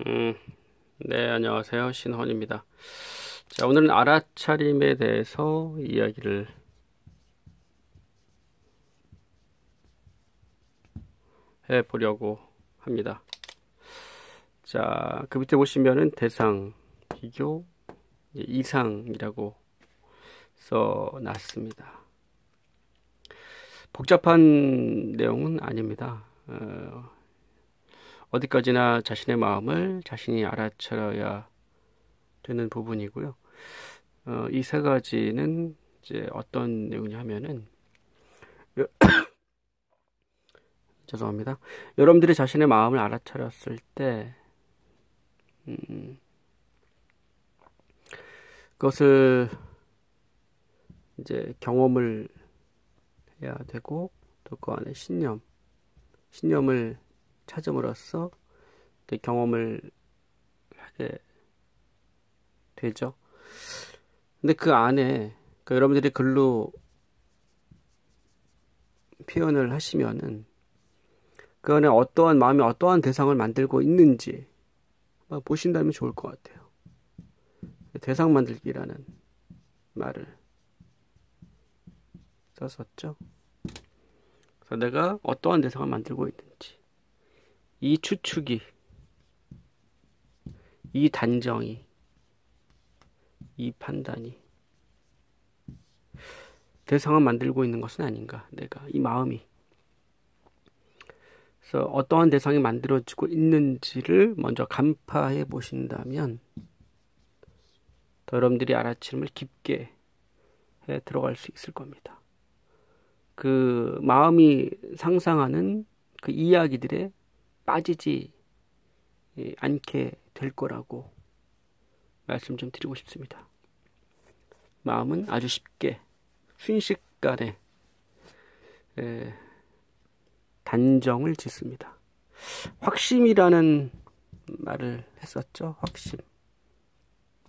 음, 네, 안녕하세요. 신헌입니다. 자, 오늘은 알아차림에 대해서 이야기를 해보려고 합니다. 자, 그 밑에 보시면은 대상, 비교, 이상이라고 써놨습니다. 복잡한 내용은 아닙니다. 어디까지나 자신의 마음을 자신이 알아차려야 되는 부분이고요. 이 세 가지는 이제 어떤 내용이냐 하면은, 죄송합니다. 여러분들이 자신의 마음을 알아차렸을 때, 그것을 이제 경험을 해야 되고, 또 그 안에 신념을 찾음으로써 경험을 하게 되죠. 근데 그 안에, 그러니까 여러분들이 글로 표현을 하시면은, 그 안에 어떠한 마음이 어떠한 대상을 만들고 있는지 보신다면 좋을 것 같아요. 대상 만들기라는 말을 썼었죠. 그래서 내가 어떠한 대상을 만들고 있는지, 이 추측이, 이 단정이, 이 판단이 대상을 만들고 있는 것은 아닌가, 내가 이 마음이. 그래서 어떠한 대상이 만들어지고 있는지를 먼저 간파해 보신다면 더 여러분들이 알아차림을 깊게 해 들어갈 수 있을 겁니다. 그 마음이 상상하는 그 이야기들에 빠지지 않게 될 거라고 말씀 좀 드리고 싶습니다. 마음은 아주 쉽게 순식간에 단정을 짓습니다. 확심이라는 말을 했었죠. 확심.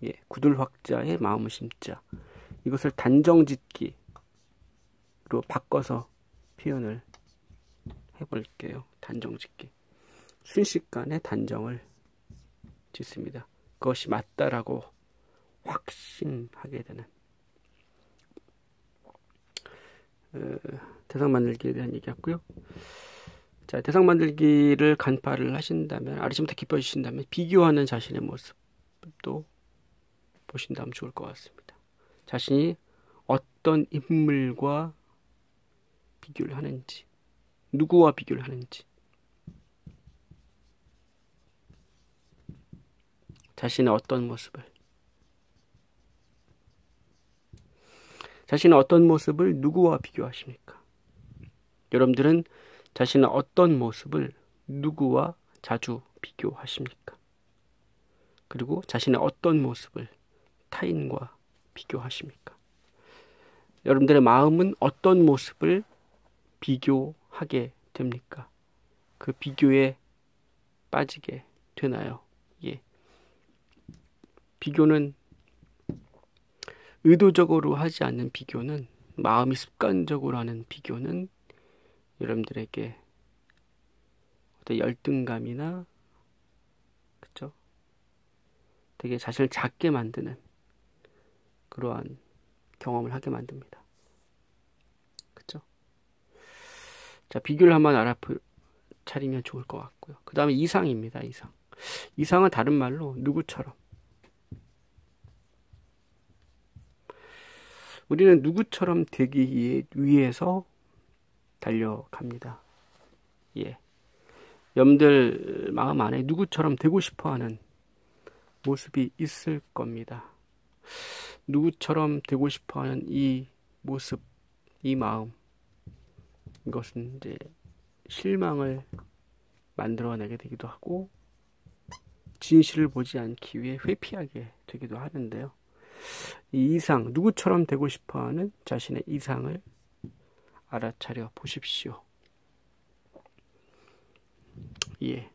예, 구들 확자에 마음을 심자. 이것을 단정 짓기로 바꿔서 표현을 해볼게요. 단정 짓기. 순식간에 단정을 짓습니다. 그것이 맞다라고 확신하게 되는 대상 만들기에 대한 얘기였고요. 자, 대상 만들기를 간파를 하신다면, 아래쪽부터 깊어지신다면 비교하는 자신의 모습도 보신다면 좋을 것 같습니다. 자신이 어떤 인물과 비교를 하는지, 누구와 비교를 하는지, 자신의 어떤 모습을 누구와 비교하십니까? 여러분들은 자신의 어떤 모습을 누구와 자주 비교하십니까? 그리고 자신의 어떤 모습을 타인과 비교하십니까? 여러분들의 마음은 어떤 모습을 비교하게 됩니까? 그 비교에 빠지게 되나요? 예. 비교는 의도적으로 하지 않는 비교는, 마음이 습관적으로 하는 비교는 여러분들에게 어떤 열등감이나, 그쵸? 되게 자신을 작게 만드는 그러한 경험을 하게 만듭니다. 그쵸? 자, 비교를 한번 알아차리면 좋을 것 같고요. 그 다음에 이상입니다. 이상은 다른 말로 누구처럼. 우리는 누구처럼 되기 위해서 달려갑니다. 예. 여러분들 마음 안에 누구처럼 되고 싶어하는 모습이 있을 겁니다. 누구처럼 되고 싶어하는 이 모습, 이 마음, 이것은 이제 실망을 만들어내게 되기도 하고, 진실을 보지 않기 위해 회피하게 되기도 하는데요. 이 이상, 누구처럼 되고 싶어하는 자신의 이상을 알아차려 보십시오. 예.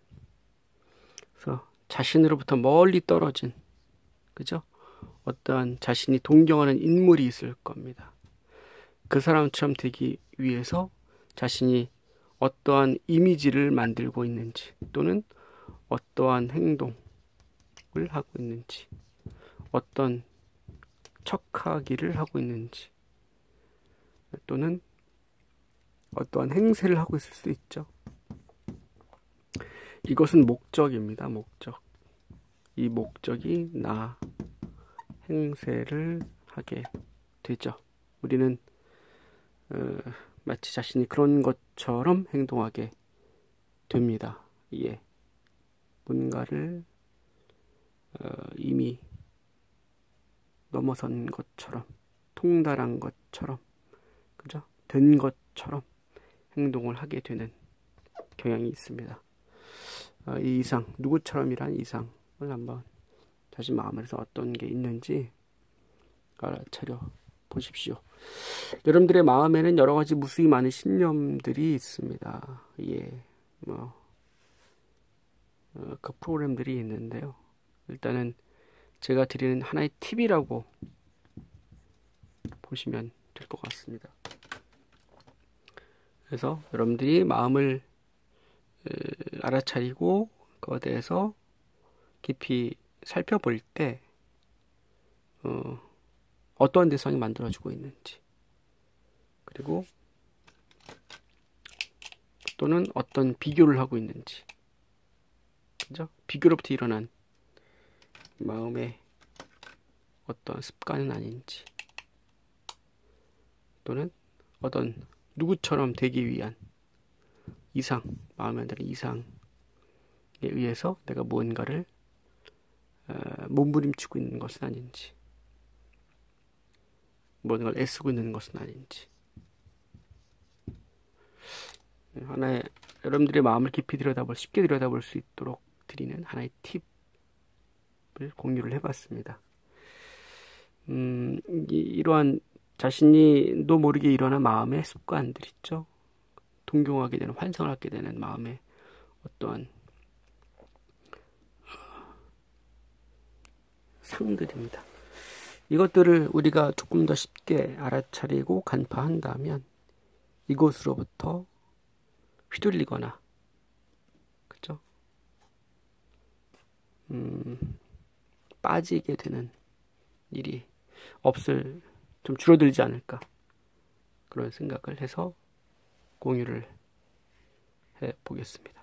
그래서 자신으로부터 멀리 떨어진, 그죠? 어떠한 자신이 동경하는 인물이 있을 겁니다. 그 사람처럼 되기 위해서 자신이 어떠한 이미지를 만들고 있는지, 또는 어떠한 행동, 생각을 하고 있는지, 어떤 척하기를 하고 있는지, 또는 어떠한 행세를 하고 있을 수 있죠. 이것은 목적입니다. 목적. 이 목적이 나 행세를 하게 되죠. 우리는 마치 자신이 그런 것처럼 행동하게 됩니다. 예. 뭔가를 이미 넘어선 것처럼, 통달한 것처럼, 그죠? 된 것처럼 행동을 하게 되는 경향이 있습니다. 이 이상, 누구처럼이란 이상을 한번 자신 마음에서 어떤 게 있는지 알아차려 보십시오. 여러분들의 마음에는 여러 가지 무수히 많은 신념들이 있습니다. 예, 그 프로그램들이 있는데요. 일단은 제가 드리는 하나의 팁이라고 보시면 될 것 같습니다. 그래서 여러분들이 마음을 알아차리고 그거에 대해서 깊이 살펴볼 때 어떠한 대상이 만들어지고 있는지, 그리고 또는 어떤 비교를 하고 있는지, 그죠? 비교로부터 일어난 마음의 어떤 습관은 아닌지, 또는 어떤 누구처럼 되기 위한 이상, 마음에 드는 이상에 의해서 내가 무언가를 몸부림치고 있는 것은 아닌지, 무언가를 애쓰고 있는 것은 아닌지, 하나의 여러분들의 마음을 깊이 쉽게 들여다볼 수 있도록 드리는 하나의 팁을 공유를 해봤습니다. 이러한 자신이도 모르게 일어난 마음의 습관들 있죠. 동경하게 되는, 환상을 하게 되는 마음의 어떠한 상들입니다. 이것들을 우리가 조금 더 쉽게 알아차리고 간파한다면 이곳으로부터 휘둘리거나, 그죠? 빠지게 되는 일이 좀 줄어들지 않을까, 그런 생각을 해서 공유를 해 보겠습니다.